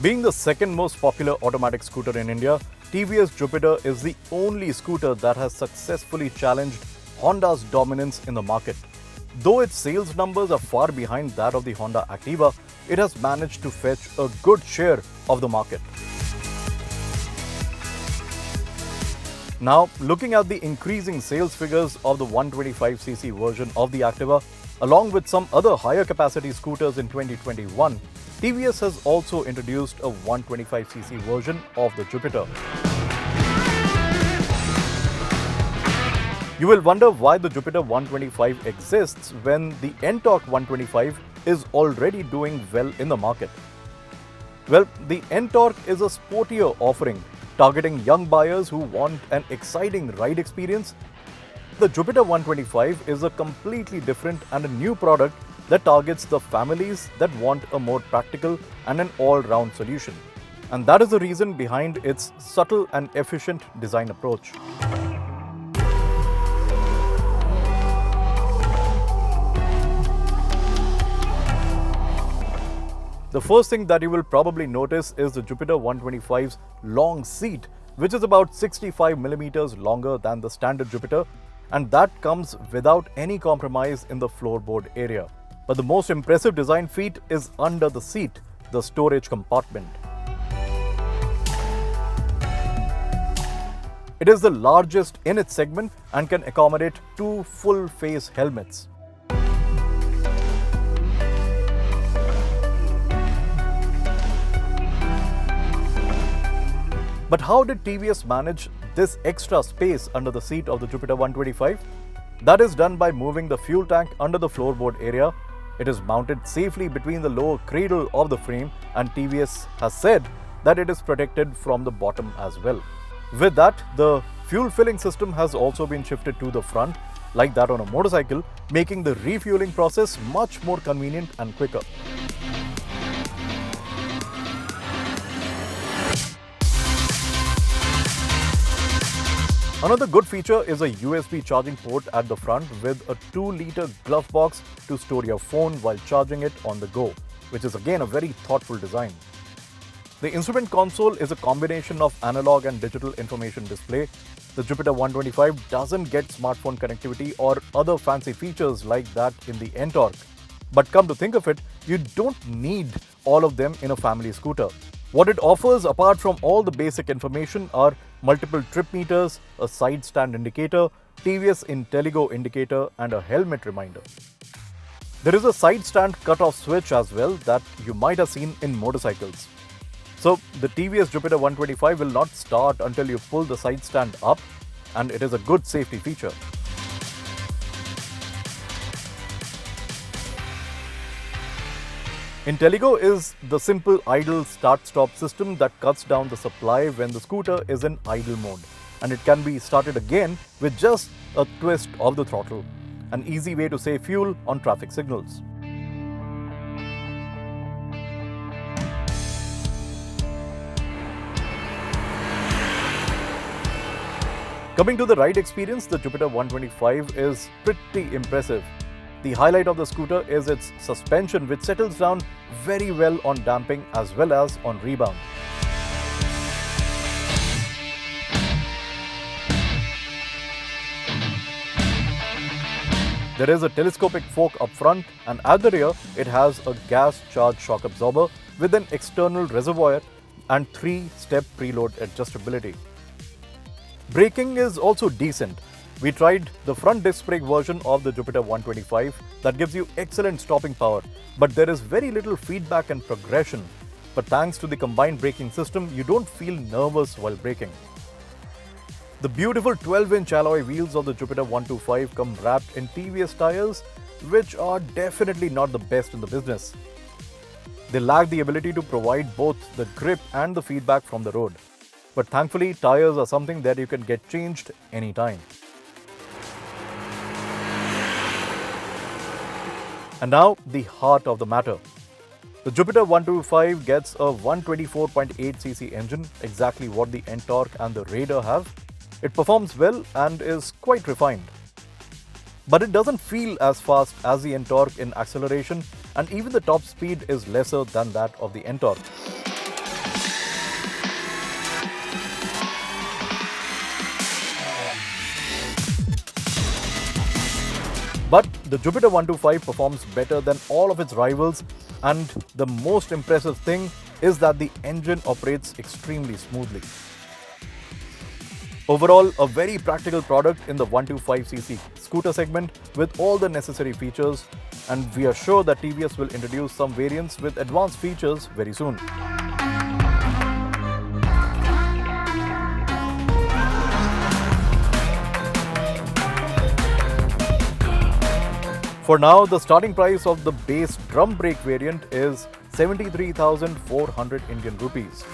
Being the second most popular automatic scooter in India, TVS Jupiter is the only scooter that has successfully challenged Honda's dominance in the market. Though its sales numbers are far behind that of the Honda Activa, it has managed to fetch a good share of the market. Now, looking at the increasing sales figures of the 125cc version of the Activa, along with some other higher capacity scooters in 2021, TVS has also introduced a 125cc version of the Jupiter. You will wonder why the Jupiter 125 exists when the NTORQ 125 is already doing well in the market. Well, the NTORQ is a sportier offering targeting young buyers who want an exciting ride experience. The Jupiter 125 is a completely different and a new product that targets the families that want a more practical and an all-round solution. And that is the reason behind its subtle and efficient design approach. The first thing that you will probably notice is the Jupiter 125's long seat, which is about 65 millimeters longer than the standard Jupiter, and that comes without any compromise in the floorboard area. But the most impressive design feat is under the seat, the storage compartment. It is the largest in its segment and can accommodate 2 full-face helmets. But how did TVS manage this extra space under the seat of the Jupiter 125? That is done by moving the fuel tank under the floorboard area. It is mounted safely between the lower cradle of the frame, and TVS has said that it is protected from the bottom as well. With that, the fuel filling system has also been shifted to the front, like that on a motorcycle, making the refueling process much more convenient and quicker. Another good feature is a USB charging port at the front with a 2-liter glove box to store your phone while charging it on the go, which is again a very thoughtful design. The instrument console is a combination of analog and digital information display. The Jupiter 125 doesn't get smartphone connectivity or other fancy features like that in the NTORQ. But come to think of it, you don't need all of them in a family scooter. What it offers, apart from all the basic information, are multiple trip meters, a side stand indicator, TVS IntelliGo indicator, and a helmet reminder. There is a side stand cutoff switch as well that you might have seen in motorcycles. So the TVS Jupiter 125 will not start until you pull the side stand up, and it is a good safety feature. IntelliGo is the simple idle start-stop system that cuts down the supply when the scooter is in idle mode, and it can be started again with just a twist of the throttle, an easy way to save fuel on traffic signals. Coming to the ride experience, the Jupiter 125 is pretty impressive. The highlight of the scooter is its suspension, which settles down very well on damping as well as on rebound. There is a telescopic fork up front, and at the rear it has a gas-charged shock absorber with an external reservoir and 3-step preload adjustability. Braking is also decent. We tried the front disc brake version of the Jupiter 125 that gives you excellent stopping power, but there is very little feedback and progression. But thanks to the combined braking system, you don't feel nervous while braking. The beautiful 12-inch alloy wheels of the Jupiter 125 come wrapped in TVS tires, which are definitely not the best in the business. They lack the ability to provide both the grip and the feedback from the road. But thankfully, tires are something that you can get changed anytime. And now, the heart of the matter. The Jupiter 125 gets a 124.8cc engine, exactly what the NTORQ and the Raider have. It performs well and is quite refined. But it doesn't feel as fast as the NTORQ in acceleration, and even the top speed is lesser than that of the NTORQ. But the Jupiter 125 performs better than all of its rivals, and the most impressive thing is that the engine operates extremely smoothly. Overall, a very practical product in the 125cc scooter segment with all the necessary features, and we are sure that TVS will introduce some variants with advanced features very soon. For now, the starting price of the base drum brake variant is 73,400 Indian rupees.